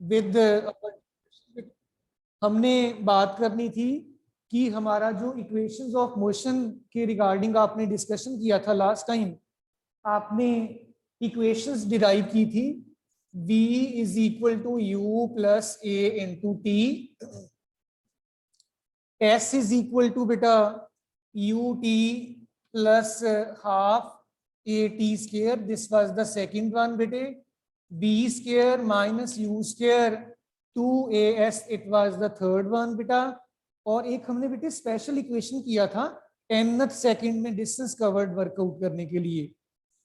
With हमने बात करनी थी कि हमारा जो इक्वेशंस ऑफ मोशन के रिगार्डिंग आपने डिस्कशन किया था लास्ट टाइम, आपने इक्वेशंस डिराइव की थी v is equal to u plus a into t, s is equal to बेटा u t plus half a t square, this was the second one बेटे, b square minus u square 2as it was the third one बेटा। और एक हमने बेटे special equation किया था nth second में डिस्टेंस कवर्ड वर्कआउट करने के लिए,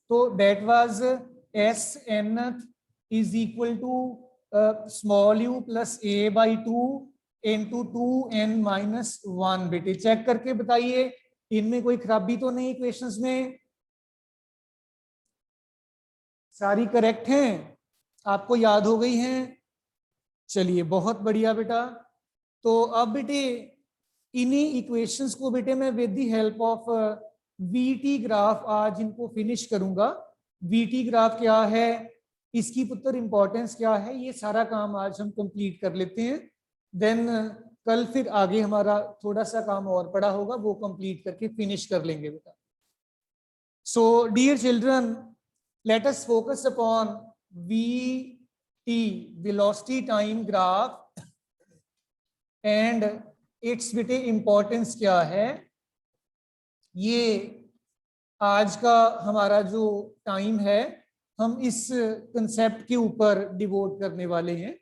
तो that was s nth is equal to small u plus a by 2 into 2n minus 1। बेटे चेक करके बताइए इनमें कोई खराबी तो नहीं, इक्वेशंस में सारी करेक्ट हैं, आपको याद हो गई हैं? चलिए बहुत बढ़िया बेटा। तो अब बेटे इन्हीं इक्वेशंस को बेटे मैं with the help of VT graph आज इनको फिनिश करूंगा। वीटी ग्राफ क्या है, इसकी पुत्र इंपॉर्टेंस क्या है, ये सारा काम आज हम कंप्लीट कर लेते हैं। देन कल फिर आगे हमारा थोड़ा सा काम और पड़ा होगा, वो कंप्लीट करके फिनिश कर लेंगे बेटा। So dear children, let us focus upon vt velocity time graph and its बेटे इंपॉर्टेंस क्या है। ये आज का हमारा जो टाइम है हम इस कंसेप्ट के ऊपर डिवोट करने वाले हैं।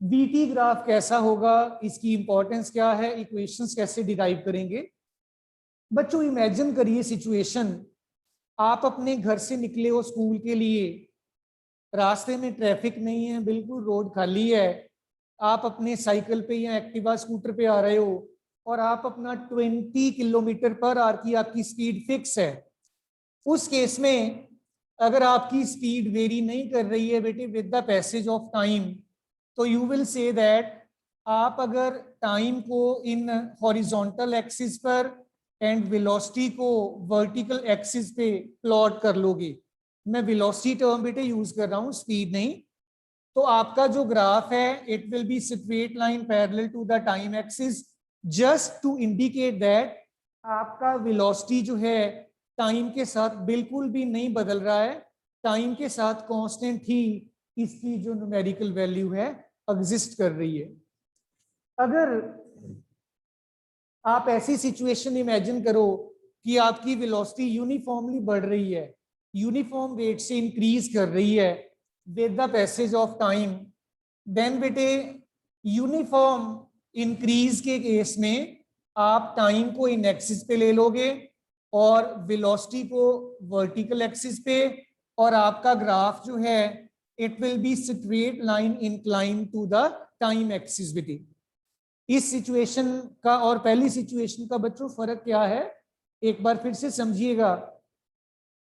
वीटी ग्राफ कैसा होगा, इसकी इंपॉर्टेंस क्या है, इक्वेशंस कैसे डिराइव करेंगे। बच्चों इमेजिन करिए सिचुएशन, आप अपने घर से निकले हो स्कूल के लिए, रास्ते में ट्रैफिक नहीं है, बिल्कुल रोड खाली है, आप अपने साइकिल पे या एक्टिवा स्कूटर पे आ रहे हो और आप अपना 20 किलोमीटर पर आवर की आपकी स्पीड फिक्स है। उस केस में अगर आपकी स्पीड वेरी नहीं कर रही है बेटे with the passage of time, तो यू विल से दैट आप अगर टाइम को इन हॉरिजॉन्टल एक्सिस पर एंड वेलोसिटी को वर्टिकल एक्सिस पे प्लॉट कर लोगे, मैं वेलोसिटी टर्म बेटे यूज कर रहा हूं, स्पीड नहीं, तो आपका जो ग्राफ है it will be straight line parallel to the time axis, just to indicate that आपका वेलोसिटी जो है टाइम के साथ बिल्कुल भी नहीं बदल रहा है, टाइम के साथ कांस्टेंट ही इसकी जो न्यूमेरिकल वैल्यू है एग्जिस्ट कर रही है। अगर आप ऐसी सिचुएशन इमेजिन करो कि आपकी वेलोसिटी यूनिफॉर्मली बढ़ रही है, यूनिफॉर्म रेट से इंक्रीज कर रही है with the passage of time, then बेटे यूनिफॉर्म इंक्रीज के केस में आप टाइम को इन एक्सिस पे ले लोगे और वेलोसिटी को वर्टिकल एक्सिस पे, और आपका ग्राफ जो है it will be straight line incline to the time axis बेटे। इस सिचुएशन का और पहली सिचुएशन का बच्चों फर्क क्या है, एक बार फिर से समझिएगा।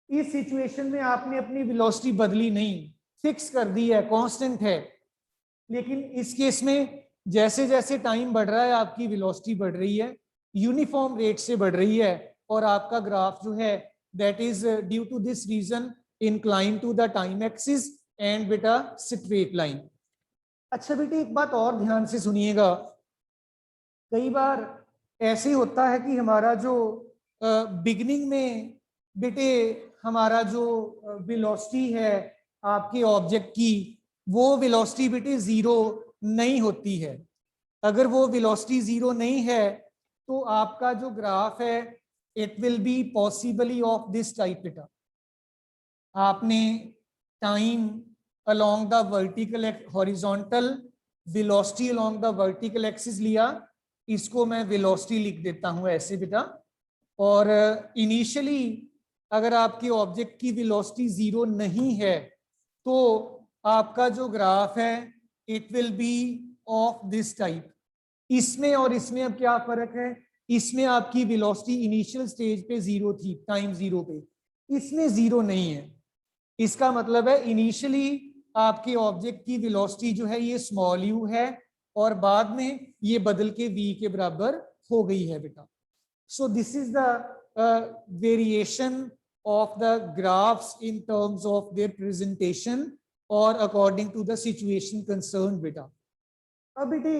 इस सिचुएशन में आपने अपनी वेलोसिटी बदली नहीं, फिक्स कर दी है, कांस्टेंट है, लेकिन इस केस में जैसे जैसे टाइम बढ़ रहा है आपकी वेलोसिटी बढ़ रही है, यूनिफॉर्म रेट से बढ़ रही है, और आपका ग्राफ जो है that is due to this reason incline to the time axis and बेटा स्ट्रेट लाइन। अच्छा बेटे एक बात और ध्यान से सुनिएगा, कई बार ऐसे होता है कि हमारा जो बिगनिंग में बेटे हमारा जो वेलोसिटी है आपके ऑब्जेक्ट की, वो वेलोसिटी बेटे जीरो नहीं होती है। अगर वो वेलोसिटी जीरो नहीं है तो आपका जो ग्राफ है it will B possibly of this type बेटा। आपने time along the vertical horizontal, velocity along the vertical axis लिया, इसको मैं वेलोसिटी लिख देता हूं ऐसे बेटा, और इनिशियली अगर आपके ऑब्जेक्ट की वेलोसिटी जीरो नहीं है तो आपका जो ग्राफ है it will B of this type. इसमें और इसमें अब क्या फर्क है, इसमें आपकी वेलोसिटी इनिशियल स्टेज पे जीरो थी, टाइम जीरो पे, इसमें जीरो नहीं है। इसका मतलब है इनिशियली आपके ऑब्जेक्ट की वेलोसिटी जो है ये स्मॉल यू है और बाद में ये बदल के v के बराबर हो गई है बेटा। So this is the variation of the graphs in terms of their presentation और according to the situation concern बेटा। अब बेटे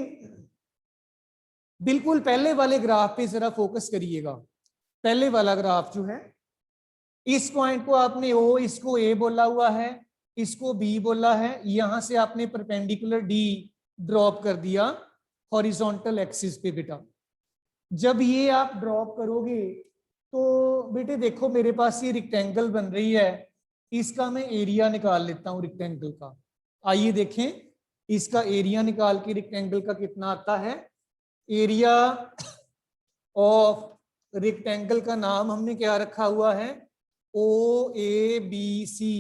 बिल्कुल पहले वाले ग्राफ पे जरा फोकस करिएगा। पहले वाला ग्राफ जो है, इस पॉइंट को आपने ओ, इसको ए बोला हुआ है, इसको बी बोला है, यहां से आपने परपेंडिकुलर डी ड्रॉप कर दिया हॉरिजॉन्टल एक्सिस पे बेटा। जब ये आप ड्रॉप करोगे तो बेटे देखो मेरे पास ये रेक्टेंगल बन रही है, इसका मैं एरिया निकाल लेता हूं रेक्टेंगल का। आइए देखें इसका एरिया निकाल के रेक्टेंगल का कितना आता है। एरिया ऑफ रेक्टेंगल का नाम हमने क्या रखा हुआ है, O A B C.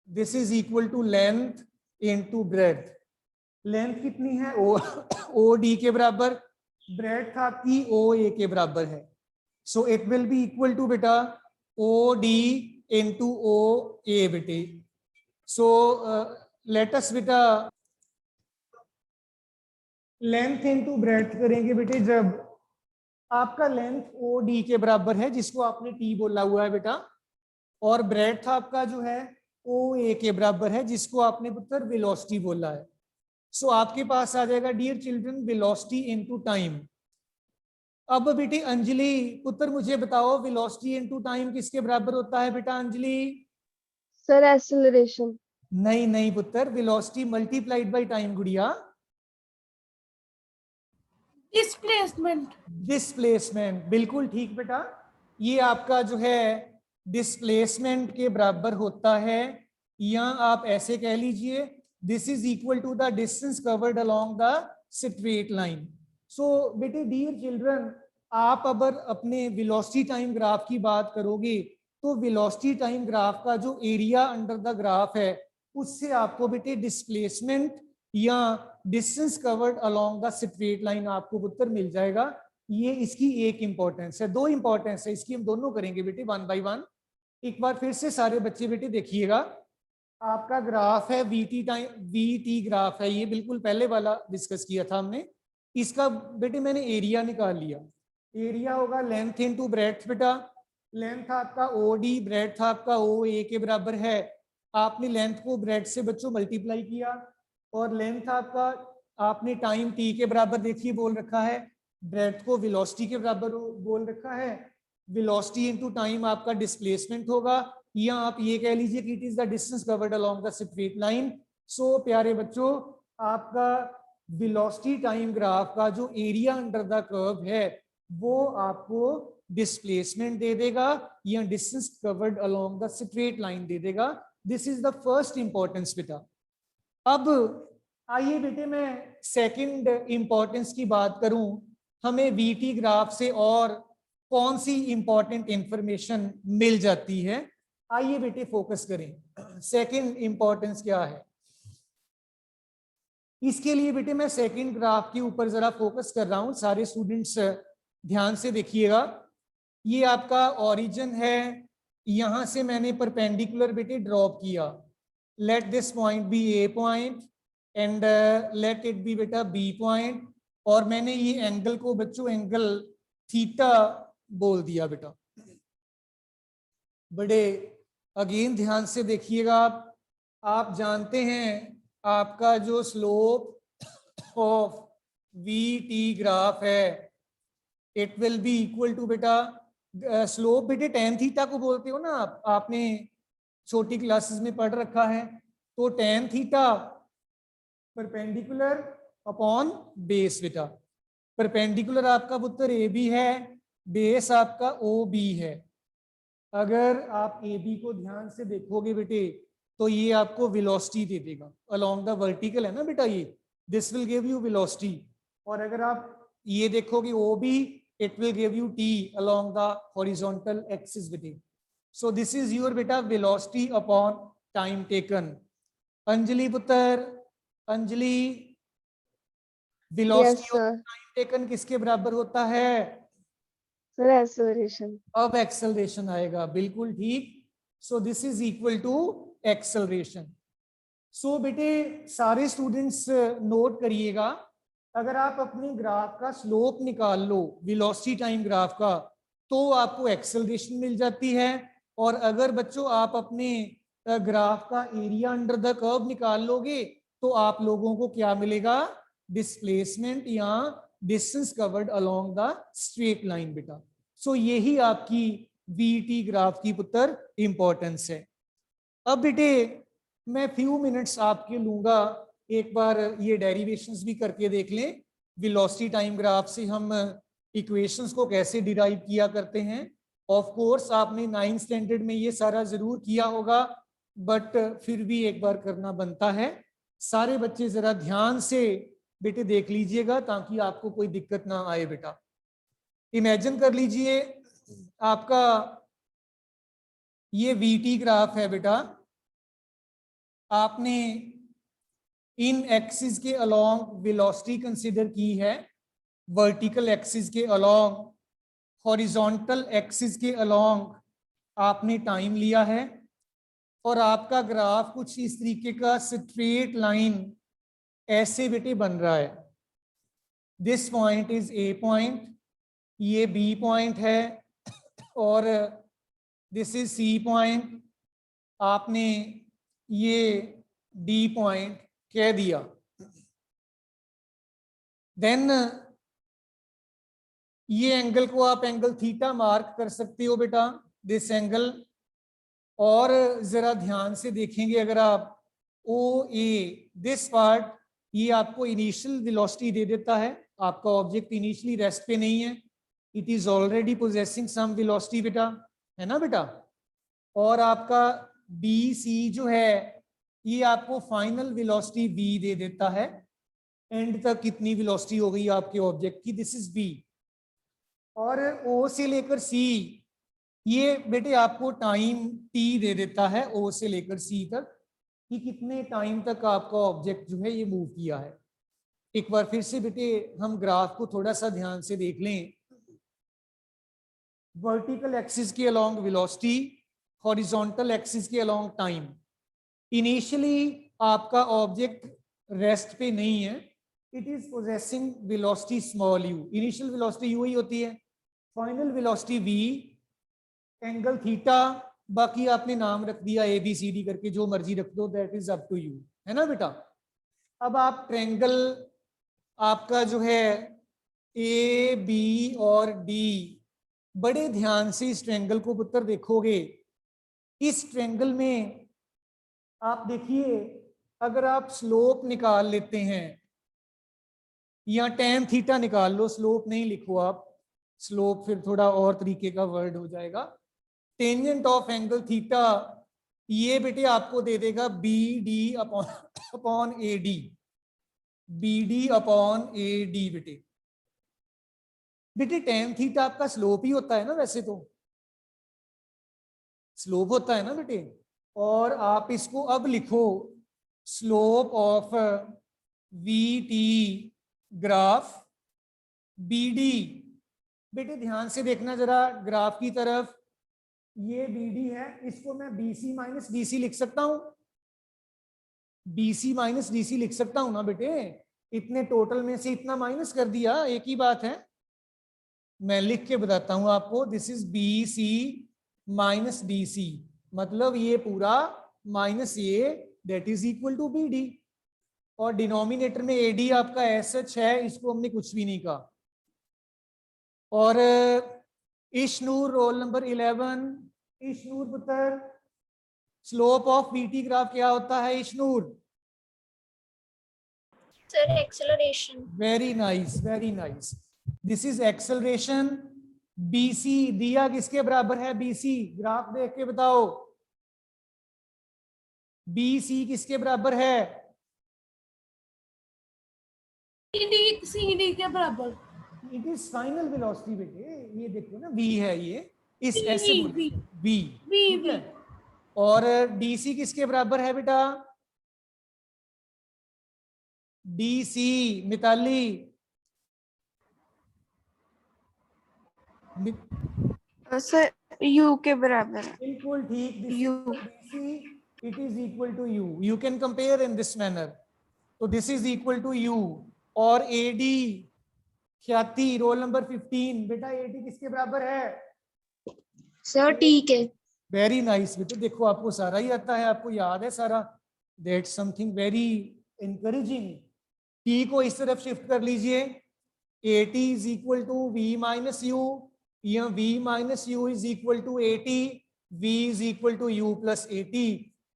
This is equal to length into breadth. Length कितनी है, ओ डी के बराबर, ब्रेड्थ आपकी ओ ए के बराबर है। So it will be equal to बेटा ओ डी इनटू ओ ए बेटे। सो लेट अस बेटा लेंथ इनटू ब्रेड्थ करेंगे बेटे। जब आपका लेंथ ओ डी के बराबर है, जिसको आपने टी बोला हुआ है बेटा, और ब्रेड्थ आपका जो है ओ ए के बराबर है, जिसको आपने पुत्र वेलोसिटी बोला है। सो आपके पास आ जाएगा dear children velocity into time. अब बेटे अंजलि पुत्र मुझे बताओ वेलोसिटी इनटू टाइम किसके बराबर होता है बेटा अंजलि? Sir acceleration. नहीं नहीं पुत्र, वेलोसिटी मल्टीप्लाइड बाय टाइम गुड़िया। डिस्प्लेसमेंट। डिस्प्लेसमेंट, बिल्कुल ठीक बेटा। ये आपका जो है डिस्प्लेसमेंट के बराबर होता है, या आप ऐसे कह लीजिए this is equal to the distance covered along the straight line. So बेटे डियर चिल्ड्रन, आप अगर अपने वेलोसिटी टाइम ग्राफ की बात करोगे तो वेलोसिटी टाइम ग्राफ का जो एरिया अंडर द ग्राफ है, उससे आपको बेटे डिस्प्लेसमेंट या distance covered along the straight line आपको उत्तर मिल जाएगा। ये इसकी एक इंपॉर्टेंस है, दो इंपॉर्टेंस है इसकी, हम दोनों करेंगे बेटे वन बाय वन। एक बार फिर से सारे बच्चे बेटे देखिएगा, आपका ग्राफ है वीटी टाइम, वीटी ग्राफ है ये, बिल्कुल पहले वाला डिस्कस किया था हमने। इसका बेटे मैंने एरिया निकाल लिया। एरिया होगा लेंथ इनटू ब्रेड्थ बेटा। लेंथ आपका ओ डी, ब्रेड्थ आपका ओ ए के बराबर है। आपने लेंथ को ब्रेड्थ से बच्चों मल्टीप्लाई किया, और लेंथ आपका आपने टाइम टी के बराबर देखिए बोल रखा है, ब्रेड्थ को वेलोसिटी के बराबर बोल रखा है। वेलोसिटी इनटू टाइम आपका डिस्प्लेसमेंट होगा, या आप ये कह लीजिए कि it is the distance covered along the straight line. So प्यारे बच्चों, आपका वेलोसिटी टाइम ग्राफ का जो एरिया अंडर द कर्व है वो आपको डिस्प्लेसमेंट दे देगा या distance covered along the straight line दे देगा। This is the first importance बेटा। अब आइए बेटे मैं सेकंड इंपॉर्टेंस की बात करूं, हमें वीटी ग्राफ से और कौन सी इंपॉर्टेंट इंफॉर्मेशन मिल जाती है। आइए बेटे फोकस करें, सेकंड इंपॉर्टेंस क्या है। इसके लिए बेटे मैं सेकंड ग्राफ के ऊपर जरा फोकस कर रहा हूं, सारे स्टूडेंट्स ध्यान से देखिएगा। ये आपका ओरिजिन है, यहां से मैंने परपेंडिकुलर बेटे ड्रॉप किया। Let this point be A point and let it be बेटा बी पॉइंट, और मैंने ये एंगल को बच्चों एंगल थीटा बोल दिया बेटा। बड़े अगेन ध्यान से देखिएगा, आप जानते हैं आपका जो slope of v t graph है it will be equal to बेटा स्लोप बेटे टेन थीटा को बोलते हो ना आप, आपने छोटी क्लासेस में पढ़ रखा है। तो tan theta perpendicular upon base बेटा। परपेंडिकुलर आपका पुत्र ए बी है, बेस आपका ओ बी है। अगर आप ए बी को ध्यान से देखोगे बेटे तो ये आपको वेलोसिटी दे देगा अलोंग द वर्टिकल है ना बेटा, ये this will give you velocity. और अगर आप ये देखोगे O B, it will give you t along the horizontal axis बेटे। so this is your बेटा velocity upon time taken। Anjali पुत्र, Anjali velocity yes, of time taken किसके बराबर होता है? Sir acceleration. अब एक्सेलरेशन आएगा, बिल्कुल ठीक। so this is equal to acceleration। so बेटे सारे स्टूडेंट्स नोट करिएगा, अगर आप अपने ग्राफ का स्लोप निकाल लो वेलोसिटी टाइम ग्राफ का तो आपको एक्सेलरेशन मिल जाती है। और अगर बच्चों आप अपने ग्राफ का एरिया अंडर द कर्व निकाल लोगे तो आप लोगों को क्या मिलेगा, डिस्प्लेसमेंट या distance covered along the straight line बेटा। सो यही आपकी वीटी ग्राफ की पुत्र इंपॉर्टेंस है। अब बेटे मैं फ्यू मिनट्स आपके लूंगा, एक बार ये डेरिवेशंस भी करके देख लें, वेलोसिटी टाइम ग्राफ से हम इक्वेशंस को कैसे डिराइव किया करते हैं। ऑफ कोर्स आपने 9th स्टैंडर्ड में ये सारा जरूर किया होगा, बट फिर भी एक बार करना बनता है। सारे बच्चे जरा ध्यान से बेटे देख लीजिएगा ताकि आपको कोई दिक्कत ना आए बेटा। इमेजिन कर लीजिए आपका ये वीटी ग्राफ है बेटा, आपने इन एक्सिस के अलोंग वेलोसिटी कंसीडर की है, वर्टिकल एक्सिस के अलोंग, हॉरिजॉन्टल एक्सिस के अलोंग आपने टाइम लिया है, और आपका ग्राफ कुछ इस तरीके का स्ट्रेट लाइन ऐसे बेटे बन रहा है। This point is a point, ये बी पॉइंट है, और दिस इज सी पॉइंट, आपने ये डी पॉइंट कह दिया। देन ये एंगल को आप एंगल थीटा मार्क कर सकते हो बेटा, दिस एंगल। और जरा ध्यान से देखेंगे अगर आप ओ ए दिस पार्ट, ये आपको इनिशियल वेलोसिटी दे देता है। आपका ऑब्जेक्ट इनिशियली रेस्ट पे नहीं है, it is already possessing some velocity बेटा, है ना बेटा। और आपका बी सी जो है ये आपको फाइनल वेलोसिटी बी दे देता है, एंड तक कितनी वेलोसिटी हो गई आपके ऑब्जेक्ट की, दिस इज बी। और ओ से लेकर सी ये बेटे आपको टाइम टी दे देता है, ओ से लेकर सी तक, कि कितने टाइम तक आपका ऑब्जेक्ट जो है ये मूव किया है। एक बार फिर से बेटे हम ग्राफ को थोड़ा सा ध्यान से देख लें। वर्टिकल एक्सिस के अलोंग वेलोसिटी, हॉरिजॉन्टल एक्सिस के अलोंग टाइम। इनिशियली आपका ऑब्जेक्ट रेस्ट पे नहीं है, it is possessing velocity small u, initial velocity u ही होती है, final velocity v, angle theta, बाकी आपने नाम रख दिया ए बी सी डी करके, जो मर्जी रख दो, that is up to you, है ना बेटा। अब आप ट्रायंगल आपका जो है ए बी और डी, बड़े ध्यान से इस ट्रायंगल को पुत्र देखोगे। इस ट्रायंगल में आप देखिए, अगर आप स्लोप निकाल लेते हैं या tan थीटा निकाल लो, स्लोप नहीं लिखो आप, स्लोप फिर थोड़ा और तरीके का वर्ड हो जाएगा। टेंजेंट ऑफ एंगल थीटा ये बेटे आपको दे देगा B D upon A D, B D upon A D बेटे। बेटे tan थीटा आपका स्लोप ही होता है ना, वैसे तो स्लोप होता है ना बेटे। और आप इसको अब लिखो slope of v t graph B D. बेटे ध्यान से देखना जरा ग्राफ की तरफ, ये बी डी है, इसको मैं B C minus D C लिख सकता हूं, B C minus D C लिख सकता हूं ना बेटे। इतने टोटल में से इतना माइनस कर दिया, एक ही बात है। मैं लिख के बताता हूं आपको, this is B C minus D C, मतलब ये पूरा माइनस ये, that is equal to B D. और डिनोमिनेटर में ए डी आपका एस एच है, इसको हमने कुछ भी नहीं कहा। और इशनूर रोल नंबर 11, इशनूर पुत्र स्लोप ऑफ बीटी ग्राफ क्या होता है Ishnoor? Sir, acceleration. Very nice, very nice, this is acceleration. BC दिया किसके बराबर है? बीसी, ग्राफ देख के बताओ, बीसी किसके बराबर है? CD के बराबर। इट इज फाइनल वेलोसिटी बेटे, ये देखो ना v है, ये इस V, ऐसे V, v, V, ठीक है? और डीसी किसके बराबर है बेटा? डीसी मिताली, सर यू के बराबर है। बिल्कुल ठीक, U. DC it is equal to u, you can compare in this manner. तो this is equal to u. और एडी ख्याति रोल नंबर 15, बेटा एडी किसके बराबर है? Sir, ठीक है. वेरी नाइस बेटे, देखो आपको सारा ही आता है, आपको याद है सारा, that something very encouraging. T को इस तरफ शिफ्ट कर लीजिए, a t is equal to v minus u, या v minus u is equal to a t, v is equal to u plus a t.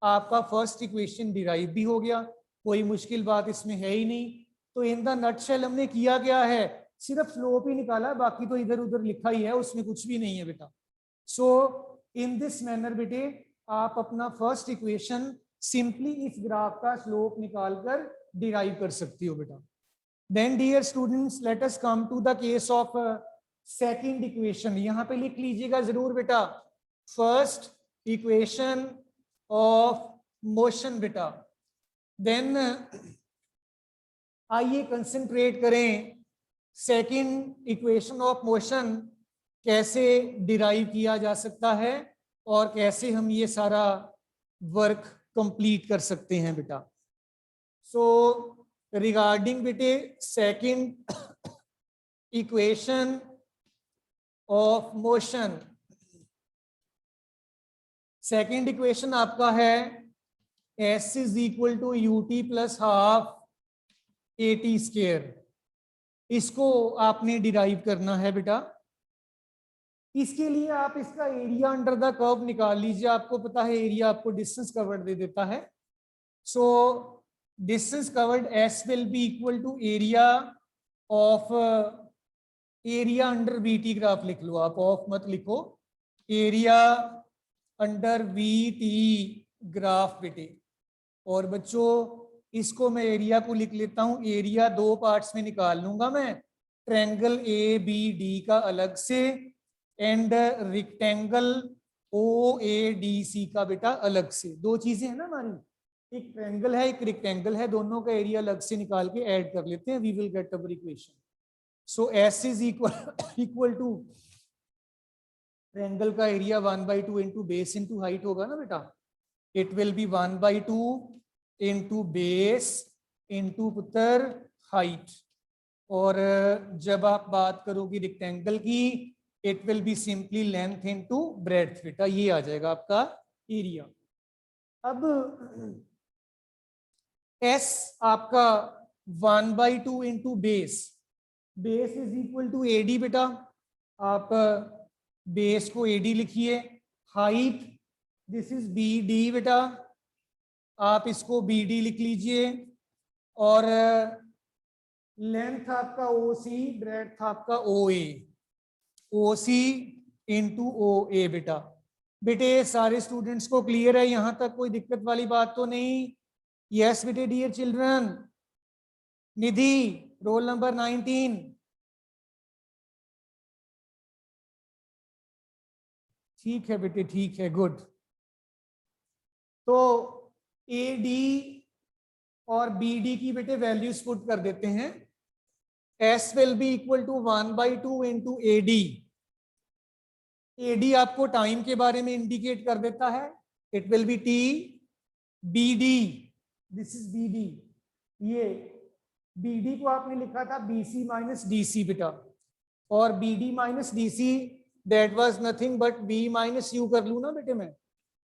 आपका फर्स्ट इक्वेशन डिराइव भी हो गया, कोई मुश्किल बात इसमें है ही नहीं। तो इन द नटशेल हमने किया क्या है, सिर्फ स्लोप ही निकाला, बाकी तो इधर उधर लिखा ही है, उसमें कुछ भी नहीं है बेटा। सो इन दिस मैनर बेटे आप अपना फर्स्ट इक्वेशन सिंपली इस ग्राफ का स्लोप निकालकर डिराइव कर सकती हो बेटा। Then dear students let us come to the case of second equation. यहां पे लिख लीजिएगा जरूर बेटा, फर्स्ट इक्वेशन ऑफ मोशन बेटा। देन आइए कंसंट्रेट करें सेकंड इक्वेशन ऑफ मोशन कैसे डिराइव किया जा सकता है और कैसे हम ये सारा वर्क कंप्लीट कर सकते हैं बेटा। सो रिगार्डिंग बेटे second equation of motion, second equation आपका है s is equal to u t plus half a t square. इसको आपने डिराइव करना है बेटा। इसके लिए आप इसका एरिया अंडर द कर्व निकाल लीजिए, आपको पता है एरिया आपको डिस्टेंस कवर्ड दे देता है। So distance covered s will be equal to area of, area under v t graph लिख लो आप, ऑफ मत लिखो, area under v t graph बेटे। और बच्चों इसको मैं एरिया को लिख लेता हूं, एरिया दो पार्ट्स में निकाल लूंगा मैं, ट्रायंगल ए बी डी का अलग से and rectangle O A D C का बेटा अलग से। दो चीजें हैं ना हमारी, एक ट्रायंगल है एक रेक्टेंगल है, दोनों का एरिया अलग से निकाल के ऐड कर लेते हैं, we will get our equation. So s is equal to triangle का area 1/2 into base into height होगा ना बेटा, it will be 1/2 into base into पुत्र हाइट। और जब आप बात करोगे रेक्टेंगल की, it will be simply length into breadth बेटा, ये आ जाएगा आपका एरिया। अब एस आपका 1/2 into base, base is equal to AD बेटा, आप बेस को एडी लिखिए। Height this is B D बेटा, आप इसको बी डी लिख लीजिए। और लेंथ आपका ओ सी, ब्रेड्थ आपका ओ ए, ओ सी इंटू ओ ए बेटा। बेटे सारे स्टूडेंट्स को क्लियर है, यहां तक कोई दिक्कत वाली बात तो नहीं? यस बेटे dear children. Nidhi roll number 19, ठीक है बेटे ठीक है, गुड। तो ए डी और बी डी की बेटे वैल्यूज पुट कर देते हैं। S will be equal to 1/2 into A D. AD आपको टाइम के बारे में इंडिकेट कर देता है, it will be t. B D this is B D, ये बी डी को आपने लिखा था बी सी माइनस डी सी बेटा, और B D minus D C that was nothing but v minus u कर लू ना बेटे मैं,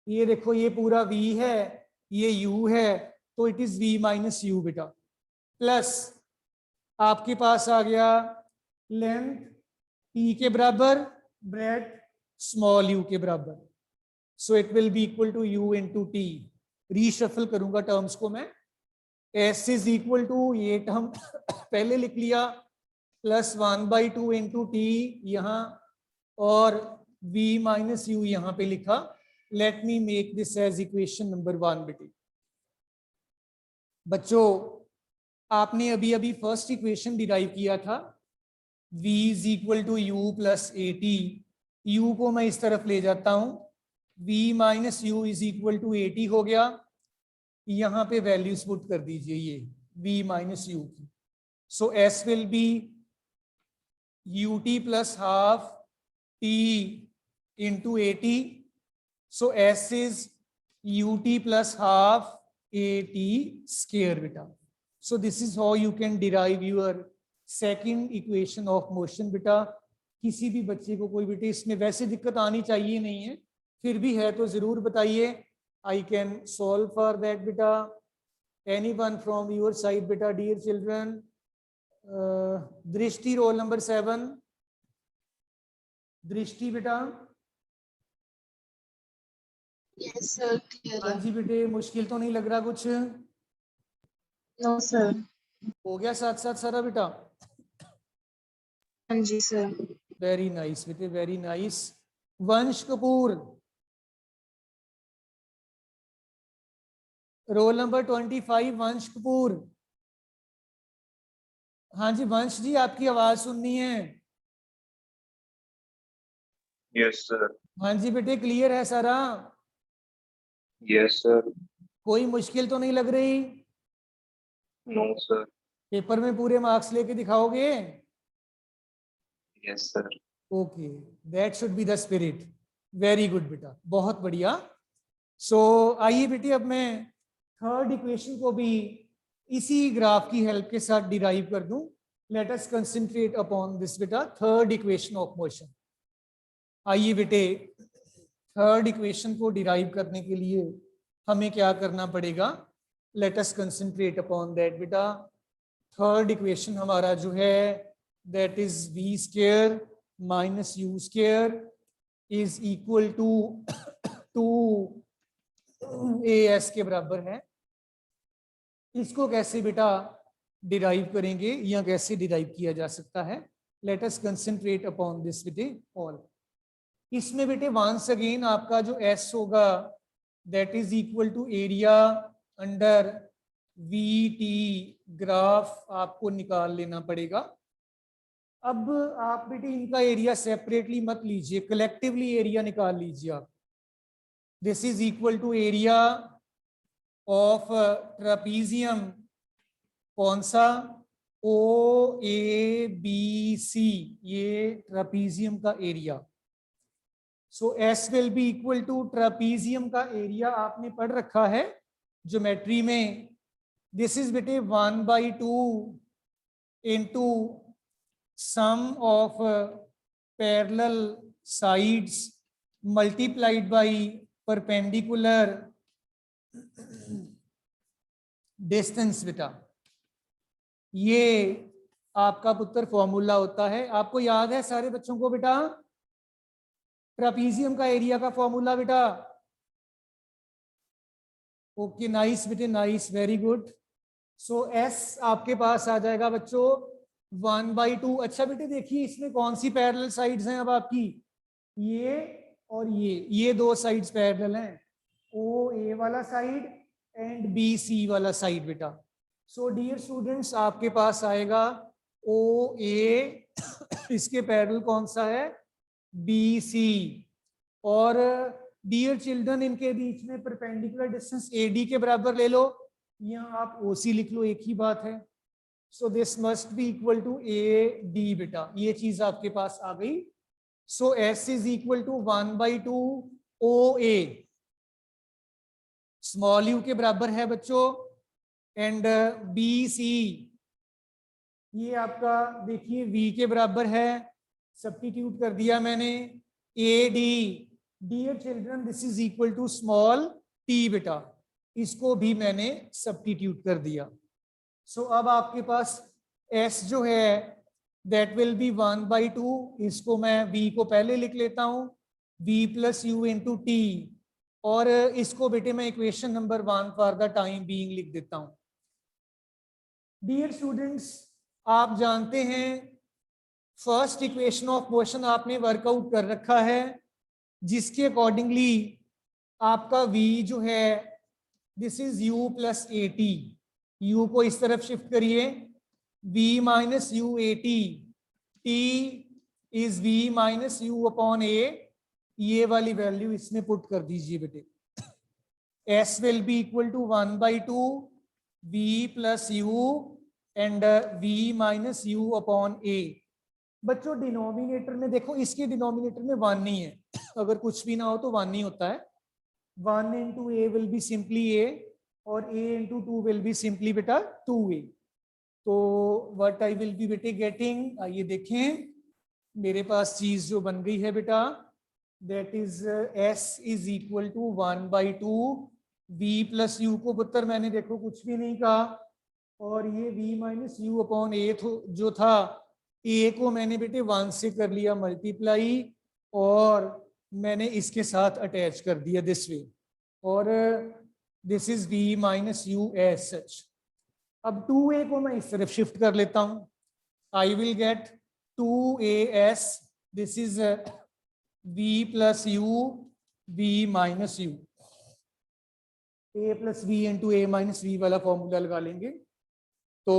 ये देखो ये पूरा v है ये u है, तो it is v minus you बेटा। प्लस आपके पास आ गया लेंथ t के बराबर, ब्रेड्थ स्मॉल u के बराबर, so it will be equal to u into t. Reshuffle करूंगा टर्म्स को मैं, s इज इक्वल टू ये टर्म पहले लिख लिया, प्लस 1/2 इंटू टी यहाँ, और v माइनस यू यहाँ पे लिखा। Let me make this as equation number 1 बेटे। बच्चों आपने अभी अभी फर्स्ट इक्वेशन डिराइव किया था, v is equal to u plus a t. U को मैं इस तरफ ले जाता हूं, v minus u is equal to a t हो गया। यहाँ पे वैल्यूज पुट कर दीजिए ये v माइनस यू की। सो s will B you t plus half T into A T. So S is ut plus half at square beta. So this is how you can derive your second equation of motion beta. किसी भी बच्चे को कोई बेटे इसमें वैसे दिक्कत आनी चाहिए नहीं है, फिर भी है तो जरूर बताइए. I can solve for that बेटा. एनीवन फ्रॉम योर साइड बेटा, डियर चिल्ड्रन. दृष्टि रोल नंबर 7. दृष्टि बेटा. Yes, sir. Clear. हाँ जी बेटे, मुश्किल तो नहीं लग रहा कुछ? No, sir. हो गया साथ साथ सारा बेटा? हाँ जी, sir. वेरी नाइस बेटे, वेरी नाइस. वंश कपूर, रोल नंबर 25. वंश कपूर. हाँ जी वंश जी, आपकी आवाज सुननी है. Yes, sir. हाँ जी बेटे, क्लियर है सारा? Yes, sir. कोई मुश्किल तो नहीं लग रही? No, sir. पेपर में पूरे मार्क्स लेके दिखाओगे? Yes, sir. Okay, that should be the spirit. Very good बेटा, बहुत बढ़िया. सो आइए बेटे, अब मैं थर्ड इक्वेशन को भी इसी ग्राफ की हेल्प के साथ डिराइव कर दूं. Late us concentrate upon this बेटा, थर्ड इक्वेशन ऑफ मोशन. आइए बेटे, थर्ड इक्वेशन को डिराइव करने के लिए हमें क्या करना पड़ेगा? Let us concentrate upon that बेटा. थर्ड इक्वेशन हमारा जो है that is v square minus u square is equal to 2as के बराबर है. इसको कैसे बेटा डिराइव करेंगे या कैसे डिराइव किया जा सकता है? Let us concentrate upon this बेटे ऑल. इसमें बेटे वंस अगेन आपका जो s होगा that is equal to area under VT. Graph आपको निकाल लेना पड़ेगा. अब आप बेटे इनका एरिया सेपरेटली मत लीजिए, कलेक्टिवली एरिया निकाल लीजिए आप. This is equal to area of trapezium. कौन सा? OABC, ये ट्रापीजियम का area. So S will be equal to trapezium का एरिया आपने पढ़ रखा है ज्योमेट्री में. दिस इज बेटे 1/2 into sum of parallel sides multiplied by perpendicular distance बेटा. ये आपका पुत्र फॉर्मूला होता है. आपको याद है सारे बच्चों को बेटा ट्रापीजियम का एरिया का फॉर्मूला बेटा? ओके, नाइस बेटे, नाइस, वेरी गुड. सो एस आपके पास आ जाएगा बच्चों 1/2. अच्छा बेटे देखिए, इसमें कौन सी पैरेलल साइड्स हैं अब आपकी? ये और ये दो साइड्स पैरेलल हैं. OA वाला साइड एंड BC वाला साइड बेटा. सो डियर स्टूडेंट्स, आपके पास आएगा OA इसके पैरेलल कौन सा है? BC. और डियर चिल्ड्रन, इनके बीच में परपेंडिकुलर डिस्टेंस AD के बराबर ले लो, यहाँ आप OC लिख लो, एक ही बात है. So this must be equal to AD बेटा. ये चीज आपके पास आ गई. So S is equal to 1/2 OA small u के बराबर है बच्चों. एंड BC ये आपका देखिए V के बराबर है, सब्स्टिट्यूट कर दिया मैंने. AD, dear children, this is equal to small t बेटा. इसको भी मैंने सब्स्टिट्यूट कर दिया. सो अब आपके पास S जो है दैट विल बी 1/2. इसको मैं V को पहले लिख लेता हूं, V plus U into T. और इसको बेटे मैं equation number 1 for the time being लिख देता हूं. डियर स्टूडेंट्स, आप जानते हैं फर्स्ट इक्वेशन ऑफ मोशन आपने वर्कआउट कर रखा है, जिसके अकॉर्डिंगली आपका V जो है this is U plus AT. U को इस तरफ शिफ्ट करिए, V minus U AT. T is V minus U upon A. ये वाली वैल्यू इसमें पुट कर दीजिए बेटे. S will be equal to 1/2 V plus U and V minus U upon A. बच्चों डिनोमिनेटर में देखो, इसके डिनोमिनेटर में 1 नहीं है. अगर कुछ भी ना हो तो 1 नहीं होता है. 1 into A will be simply A और A into 2 will be simply बेटा 2A. तो what I will be बेटे getting, आइए देखें मेरे पास चीज जो बन गई है बेटा, that is s is equal to 1/2 v plus u को पुत्र मैंने देखो कुछ भी नहीं कहा, और ये v माइनस यू अपॉन ए जो था, a को मैंने बेटे 1 से कर लिया मल्टीप्लाई, और मैंने इसके साथ अटैच कर दिया दिस वे, और this is v minus u as such. अब 2a को मैं इस तरफ शिफ्ट कर लेता हूं, I will get 2as, this is v plus u, v minus u, a plus v into a minus v वाला फॉर्मूला लगा लेंगे। तो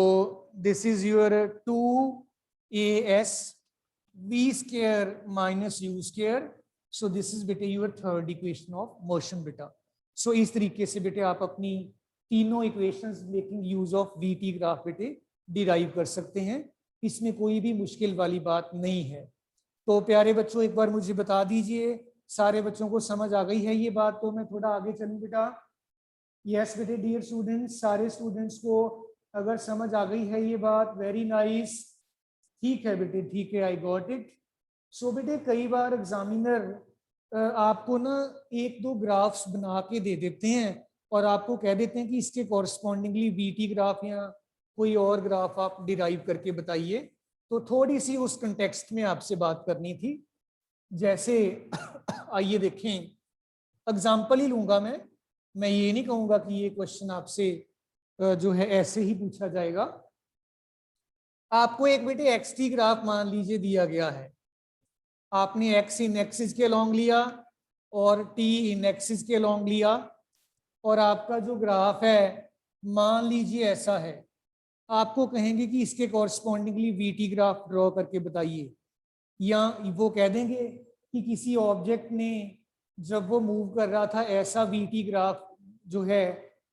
this is your 2as v square minus u square, so this is बेटे your third equation of motion बेटा। So इस तरीके से बेटे आप अपनी तीनों equations making use of VT graph बेटे डिराइव कर सकते हैं, इसमें कोई भी मुश्किल वाली बात नहीं है। तो प्यारे बच्चों एक बार मुझे बता दीजिए, सारे बच्चों को समझ आ गई है ये बात? तो मैं थोड़ा आगे चलूं बेटा। यस बेटे डियर स्टूडेंट्स, सारे स्टूडेंट्स को अगर समझ आ गई है ये बात, वेरी नाइस, ठीक है बेटे, ठीक है, आई गॉट इट। सो बेटे कई बार एग्जामिनर आपको ना एक दो ग्राफ्स बना के दे देते हैं और आपको कह देते हैं कि इसके कॉरस्पॉन्डिंगली वीटी ग्राफ या कोई और ग्राफ आप डिराइव करके बताइए। तो थोड़ी सी उस कंटेक्स्ट में आपसे बात करनी थी। जैसे आइए देखें, एग्जाम्पल ही लूंगा मैं ये नहीं कहूंगा कि ये क्वेश्चन आपसे जो है ऐसे ही पूछा जाएगा। आपको एक बेटे एक्स टी ग्राफ मान लीजिए दिया गया है, आपने एक्स इन एक्सिस के लॉन्ग लिया और टी इन एक्सिस के लॉन्ग लिया, और आपका जो ग्राफ है मान लीजिए ऐसा है। आपको कहेंगे कि इसके कॉरस्पॉन्डिंगली वीटी ग्राफ ड्रॉ करके बताइए, या वो कह देंगे कि किसी ऑब्जेक्ट ने जब वो मूव कर रहा था ऐसा वीटी ग्राफ जो है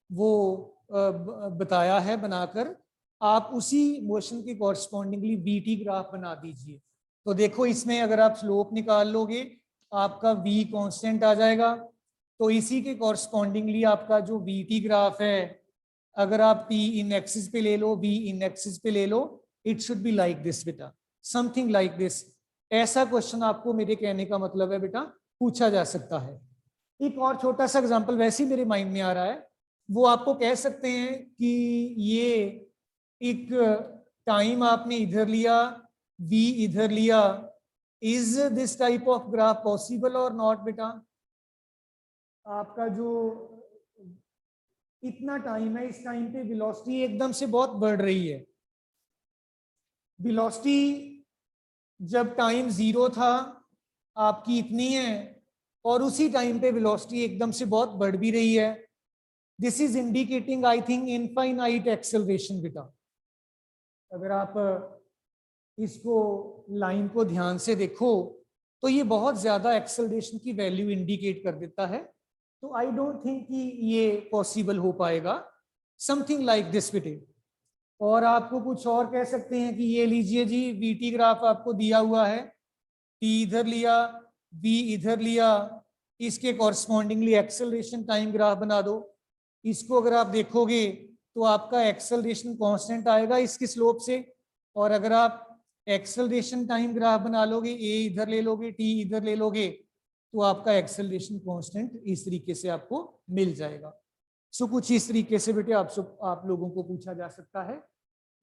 वो बताया है बनाकर, आप उसी मोशन के कॉरस्पॉन्डिंगली वीटी ग्राफ बना दीजिए। तो देखो इसमें अगर आप स्लोप निकाल लोगे आपका v कांस्टेंट आ जाएगा, तो इसी के कॉरस्पॉन्डिंगली आपका जो वीटी ग्राफ है अगर आप t इन एक्सिस पे ले लो, v इन एक्सिस पे ले लो, it should be like this बेटा, समथिंग लाइक दिस। ऐसा क्वेश्चन आपको मेरे कहने का मतलब है बेटा पूछा जा सकता है। एक और छोटा सा एग्जांपल वैसे ही मेरे माइंड में आ रहा है, वो आपको कह सकते हैं कि ये एक टाइम आपने इधर लिया, v इधर लिया, is this type of graph possible और नॉट बेटा? आपका जो इतना टाइम है, इस टाइम पे वेलोसिटी एकदम से बहुत बढ़ रही है। वेलोसिटी जब टाइम 0 था आपकी इतनी है, और उसी टाइम पे वेलोसिटी एकदम से बहुत बढ़ भी रही है। This is indicating I think infinite acceleration बेटा। अगर आप इसको लाइन को ध्यान से देखो तो ये बहुत ज्यादा एक्सेलरेशन की वैल्यू इंडिकेट कर देता है। तो आई डोंट थिंक कि ये पॉसिबल हो पाएगा, समथिंग लाइक दिस बेटे। और आपको कुछ और कह सकते हैं कि ये लीजिए जी वीटी ग्राफ आपको दिया हुआ है, टी इधर लिया, वी इधर लिया, इसके कॉरस्पॉन्डिंगली एक्सेलरेशन टाइम ग्राफ बना दो। इसको अगर आप देखोगे तो आपका एक्सेलरेशन कांस्टेंट आएगा इसकी स्लोप से, और अगर आप एक्सेलरेशन टाइम ग्राफ बना लोगे, ए इधर ले लोगे, टी इधर ले लोगे, तो आपका एक्सेलरेशन कांस्टेंट इस तरीके से आपको मिल जाएगा। सो कुछ इस तरीके से बेटे आप लोगों को पूछा जा सकता है।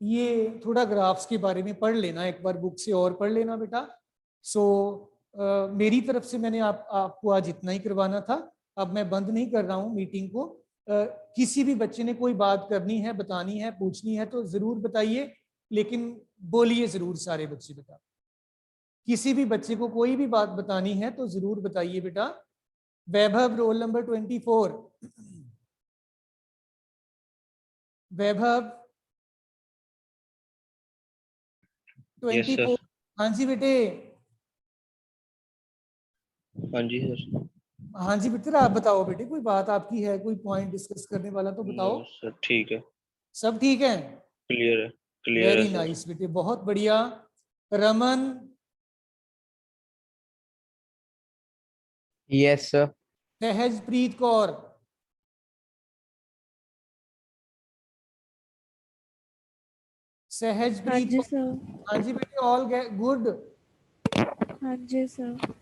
ये थोड़ा ग्राफ्स के बारे में पढ़ लेना, एक बार बुक से और पढ़ लेना बेटा। सो मेरी तरफ से मैंने आपको आज इतना ही करवाना था। अब मैं बंद नहीं कर रहा हूँ मीटिंग को। किसी भी बच्चे ने कोई बात करनी है, बतानी है, पूछनी है तो जरूर बताइए, लेकिन बोलिए जरूर सारे बच्चे बेटा। किसी भी बच्चे को कोई भी बात बतानी है तो जरूर बताइए बेटा। वैभव रोल नंबर 24, वैभव 24। हाँ जी बेटे। हाँ जी सर। हाँ जी बेटे, आप बताओ बेटे, कोई बात आपकी है, कोई पॉइंट डिस्कस करने वाला तो बताओ। नो सर, ठीक है, सब ठीक है, क्लियर है, क्लियर है वेरी सर। नाइस बेटे, बहुत बढ़िया। Raman, yes sir. सहजप्रीत कौर, हाँ सहजप्रीत जी कौर। सर। हाँ जी बेटे, ऑल गुड। हाँ जी सर।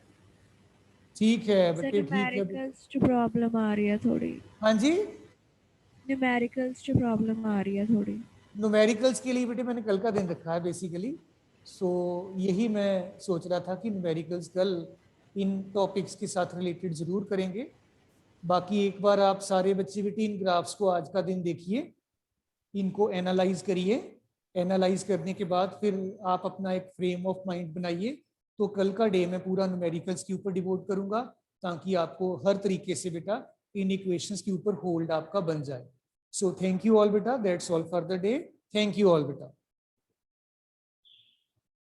ठीक है सर बेटे, ठीक है। न्यूमेरिकल्स च प्रॉब्लम आ रही है थोड़ी, हाँ जी, न्यूमेरिकल्स च प्रॉब्लम आ रही है थोड़ी। न्यूमेरिकल्स के लिए बेटे मैंने कल का दिन रखा है बेसिकली। सो यही मैं सोच रहा था कि न्यूमेरिकल्स कल इन टॉपिक्स के साथ रिलेटेड जरूर करेंगे। बाकी एक बार आप सारे बच्चे बेटे इन ग्राफ्स को आज का दिन देखिए, इनको एनालाइज करिए। एनालाइज करने के बाद फिर आप अपना एक फ्रेम ऑफ माइंड बनाइए। तो कल का डे मैं पूरा न्यूमेरिकल्स के ऊपर डिवोट करूंगा, ताकि आपको हर तरीके से बेटा इन इक्वेशंस के ऊपर होल्ड आपका बन जाए। सो थैंक यू ऑल बेटा, that's all for the day. Thank you all बेटा।